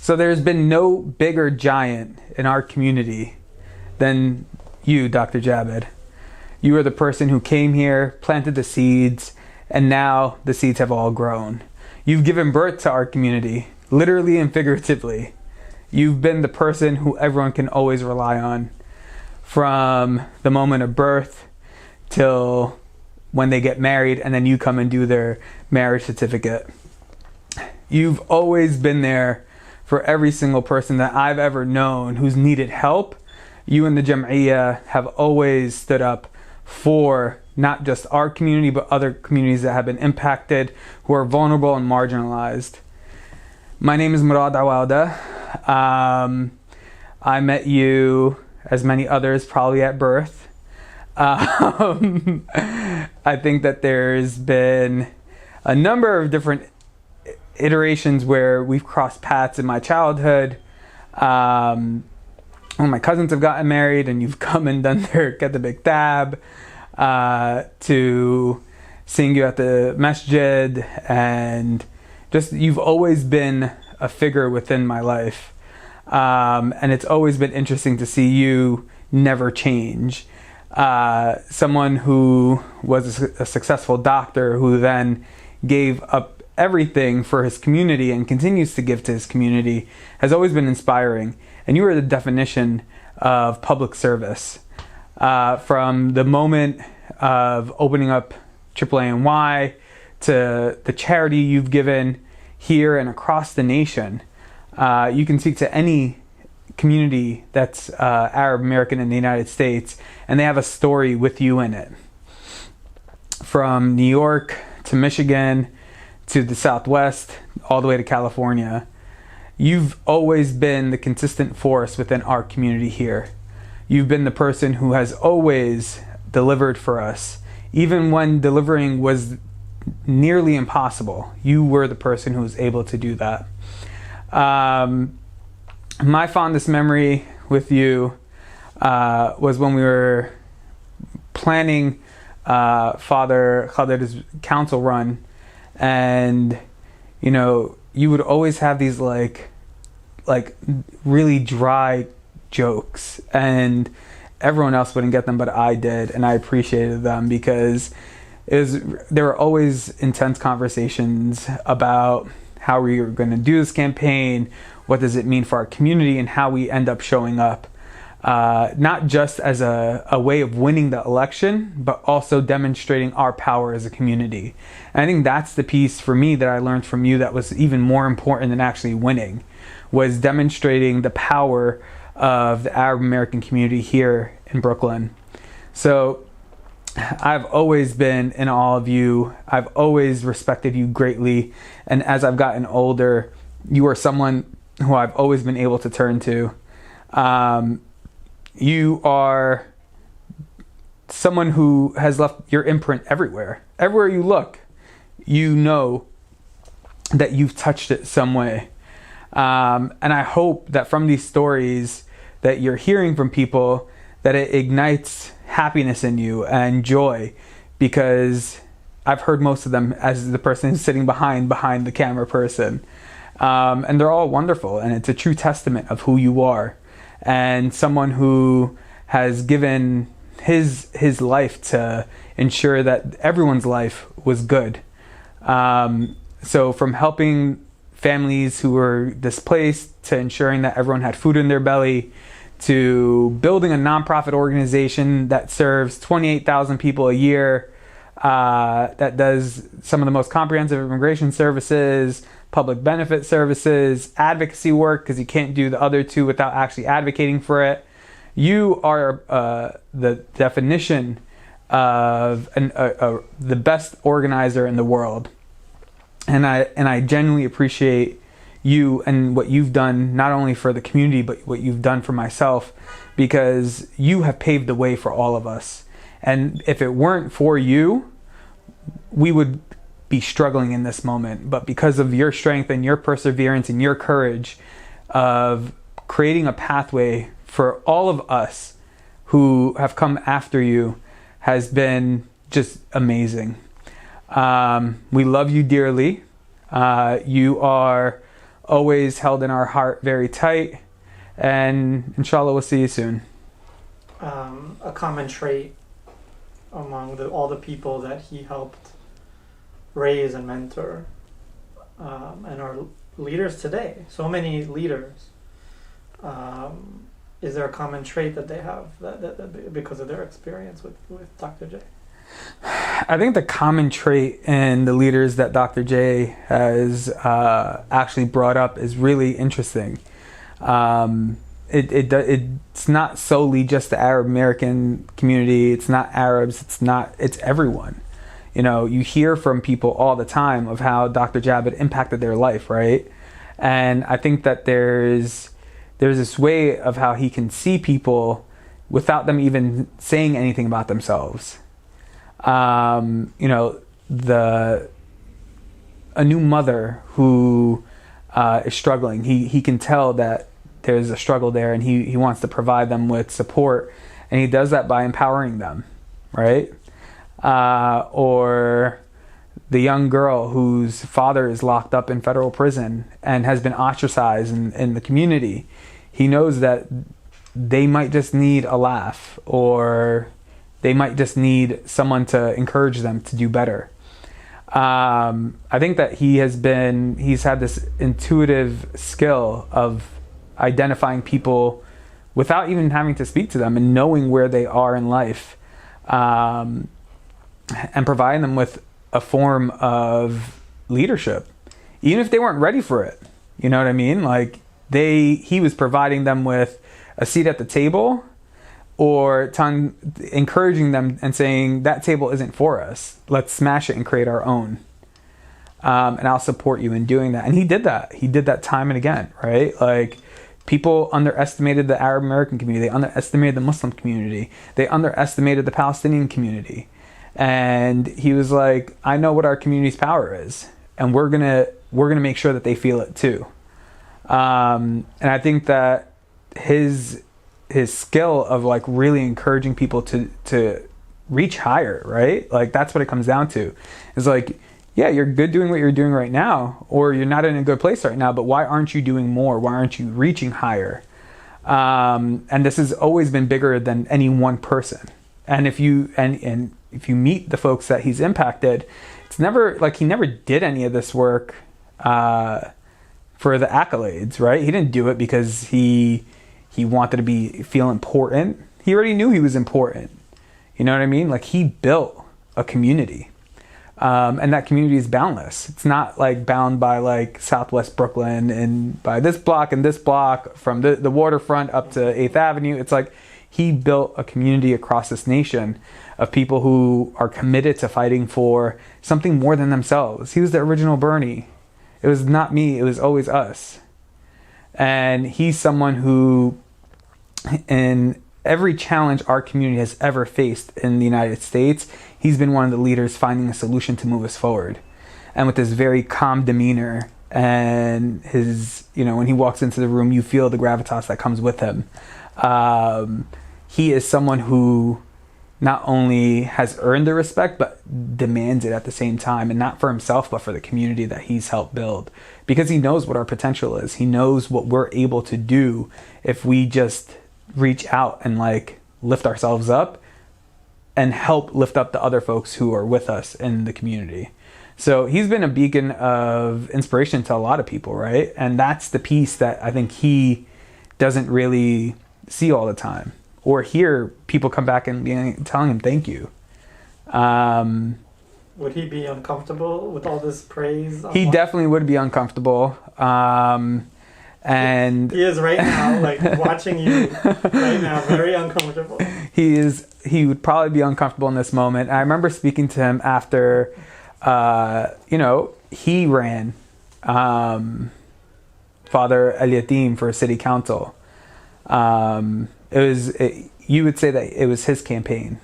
So there's been no bigger giant in our community than you, Dr. Jabed. You are the person who came here, planted the seeds, and now the seeds have all grown. You've given birth to our community, literally and figuratively. You've been the person who everyone can always rely on, from the moment of birth till when they get married, and then you come and do their marriage certificate. You've always been there for every single person that I've ever known who's needed help. You and the Jam'iyah have always stood up for not just our community, but other communities that have been impacted, who are vulnerable and marginalized. My name is Murad Awawdeh. I met you, as many others, probably at birth. I think that there's been a number of different iterations where we've crossed paths in my childhood. When my cousins have gotten married and you've come and done their Get the Big Tab, to seeing you at the masjid, and just you've always been a figure within my life. And it's always been interesting to see you never change. Someone who was a successful doctor who then gave up everything for his community and continues to give to his community has always been inspiring. And you are the definition of public service. From the moment of opening up AAA&Y to the charity you've given here and across the nation. You can speak to any community that's Arab American in the United States, and they have a story with you in it. From New York to Michigan to the Southwest, all the way to California. You've always been the consistent force within our community here. You've been the person who has always delivered for us. Even when delivering was nearly impossible, you were the person who was able to do that. My fondest memory with you was when we were planning Father Khadir's council run, and you know, you would always have these like really dry jokes, and everyone else wouldn't get them, but I did, and I appreciated them because there were always intense conversations about how we were going to do this campaign, what does it mean for our community, and how we end up showing up. Not just as a way of winning the election, but also demonstrating our power as a community. And I think that's the piece for me that I learned from you that was even more important than actually winning, was demonstrating the power of the Arab American community here in Brooklyn. So I've always been in awe of you. I've always respected you greatly. And as I've gotten older, you are someone who I've always been able to turn to. You are someone who has left your imprint everywhere. Everywhere you look, you know that you've touched it some way. And I hope that from these stories that you're hearing from people, that it ignites happiness in you and joy, because I've heard most of them as the person who's sitting behind the camera person. And they're all wonderful, and it's a true testament of who you are, and someone who has given his life to ensure that everyone's life was good. So from helping families who were displaced, to ensuring that everyone had food in their belly, to building a nonprofit organization that serves 28,000 people a year, that does some of the most comprehensive immigration services, public benefit services, advocacy work, because you can't do the other two without actually advocating for it. You are the definition of the best organizer in the world. And I genuinely appreciate you and what you've done, not only for the community, but what you've done for myself, because you have paved the way for all of us. And if it weren't for you, we would be struggling in this moment. But because of your strength and your perseverance and your courage of creating a pathway for all of us who have come after you, has been just amazing. We love you dearly. You are always held in our heart very tight. And inshallah, we'll see you soon. A common trait among all the people that he helped raise and mentor, and are leaders today, so many leaders, is there a common trait that they have that because of their experience with Dr. J? I think the common trait in the leaders that Dr. J has actually brought up is really interesting. It's not solely just the Arab American community. It's not Arabs. It's everyone. You know, you hear from people all the time of how Dr. Jabed impacted their life, right? And I think that there's this way of how he can see people without them even saying anything about themselves. You know, a new mother who is struggling, he can tell that there's a struggle there, and he wants to provide them with support, and he does that by empowering them, right? Or the young girl whose father is locked up in federal prison and has been ostracized in the community. He knows that they might just need a laugh, or they might just need someone to encourage them to do better. I think that he's had this intuitive skill of identifying people without even having to speak to them, and knowing where they are in life, and providing them with a form of leadership, even if they weren't ready for it. You know what I mean? Like he was providing them with a seat at the table, or encouraging them and saying, that table isn't for us. Let's smash it and create our own. And I'll support you in doing that. And he did that. He did that time and again, right? Like, people underestimated the Arab American community. They underestimated the Muslim community. They underestimated the Palestinian community. And he was like, I know what our community's power is, and we're gonna make sure that they feel it too. And I think that his skill of like really encouraging people to reach higher, right? Like, that's what it comes down to. It's like, yeah, you're good doing what you're doing right now, or you're not in a good place right now, but why aren't you doing more? Why aren't you reaching higher? And this has always been bigger than any one person. And if you meet the folks that he's impacted, it's never like he never did any of this work for the accolades, right? He didn't do it because he wanted to feel important. He already knew he was important. You know what I mean? Like, he built a community. And that community is boundless. It's not like bound by like Southwest Brooklyn and by this block and this block from the waterfront up to 8th Avenue. It's like he built a community across this nation of people who are committed to fighting for something more than themselves. He was the original Bernie. It was not me. It was always us. And he's someone who, in every challenge our community has ever faced in the United States, he's been one of the leaders finding a solution to move us forward. And with this very calm demeanor, and his, when he walks into the room, you feel the gravitas that comes with him. He is someone who not only has earned the respect, but demands it at the same time, and not for himself, but for the community that he's helped build. Because he knows what our potential is. He knows what we're able to do if we just reach out and like lift ourselves up and help lift up the other folks who are with us in the community. So he's been a beacon of inspiration to a lot of people, right? And that's the piece that I think he doesn't really see all the time, or hear people come back and telling him thank you. Would he be uncomfortable with all this praise? He definitely would be uncomfortable. And he is right now, like watching you right now, very uncomfortable. He would probably be uncomfortable in this moment. I remember speaking to him after, he ran Father El Yatim for city council. You would say that it was his campaign.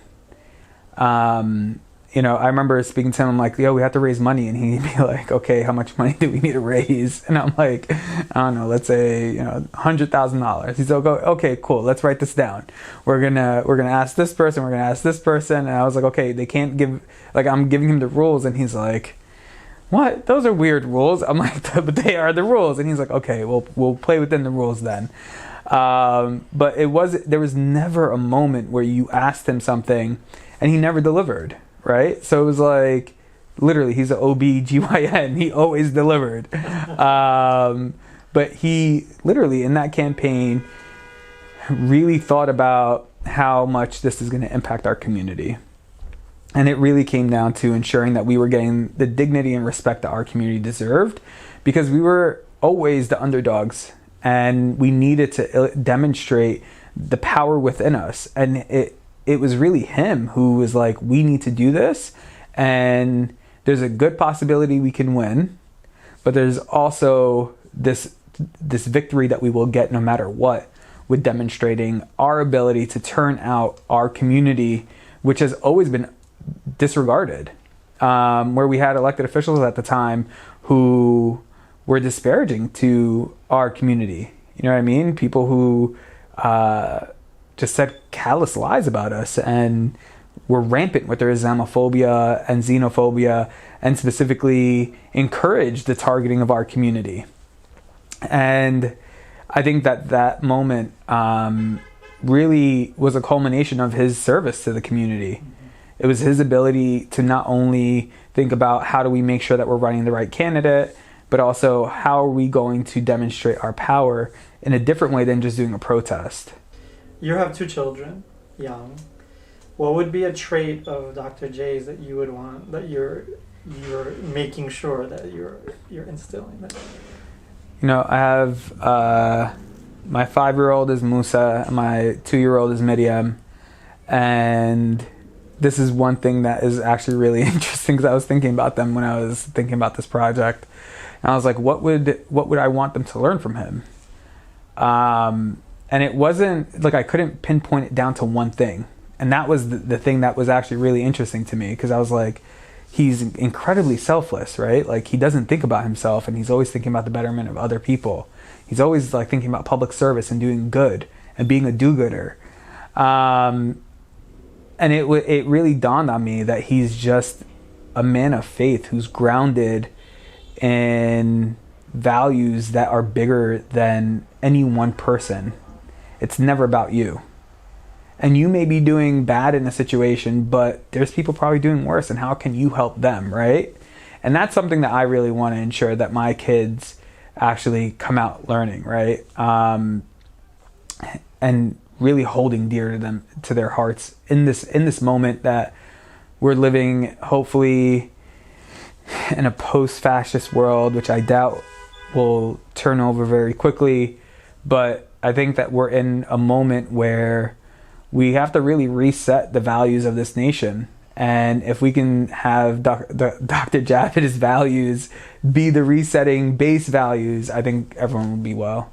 I remember speaking to him, I'm like, yo, we have to raise money. And he'd be like, okay, how much money do we need to raise? And I'm like, I don't know, let's say, $100,000. He's like, okay, cool. Let's write this down. We're going to ask this person. We're going to ask this person. And I was like, okay, they can't give, like, I'm giving him the rules. And he's like, what? Those are weird rules. I'm like, but they are the rules. And he's like, okay, we'll play within the rules then. But there was never a moment where you asked him something and he never delivered, right? So it was like, literally, he's an OB-GYN. He always delivered. But he literally, in that campaign, really thought about how much this is going to impact our community. And it really came down to ensuring that we were getting the dignity and respect that our community deserved, because we were always the underdogs and we needed to demonstrate the power within us. And it was really him who was like, we need to do this, and there's a good possibility we can win, but there's also this victory that we will get no matter what, with demonstrating our ability to turn out our community, which has always been disregarded, where we had elected officials at the time who were disparaging to our community. You know what I mean? People who just said callous lies about us and were rampant with their Islamophobia and xenophobia, and specifically encouraged the targeting of our community. And I think that moment really was a culmination of his service to the community. It was his ability to not only think about how do we make sure that we're running the right candidate, but also how are we going to demonstrate our power in a different way than just doing a protest. You have 2 children, young. What would be a trait of Dr. J's that you would want, that you're making sure that you're instilling that? You know, I have my 5-year-old is Musa, my 2-year-old is Miriam, and this is one thing that is actually really interesting, because I was thinking about them when I was thinking about this project, and I was like, what would I want them to learn from him? And it wasn't like I couldn't pinpoint it down to one thing, and that was the thing that was actually really interesting to me, because I was like, he's incredibly selfless, right? Like, he doesn't think about himself, and he's always thinking about the betterment of other people. He's always like thinking about public service and doing good and being a do-gooder. And it really dawned on me that he's just a man of faith who's grounded in values that are bigger than any one person. It's never about you. And you may be doing bad in a situation, but there's people probably doing worse, and how can you help them, right? And that's something that I really want to ensure that my kids actually come out learning, right? And really holding dear to them, to their hearts in this moment that we're living, hopefully, in a post-fascist world, which I doubt will turn over very quickly. But I think that we're in a moment where we have to really reset the values of this nation. And if we can have Dr. Javid's values be the resetting base values, I think everyone will be well.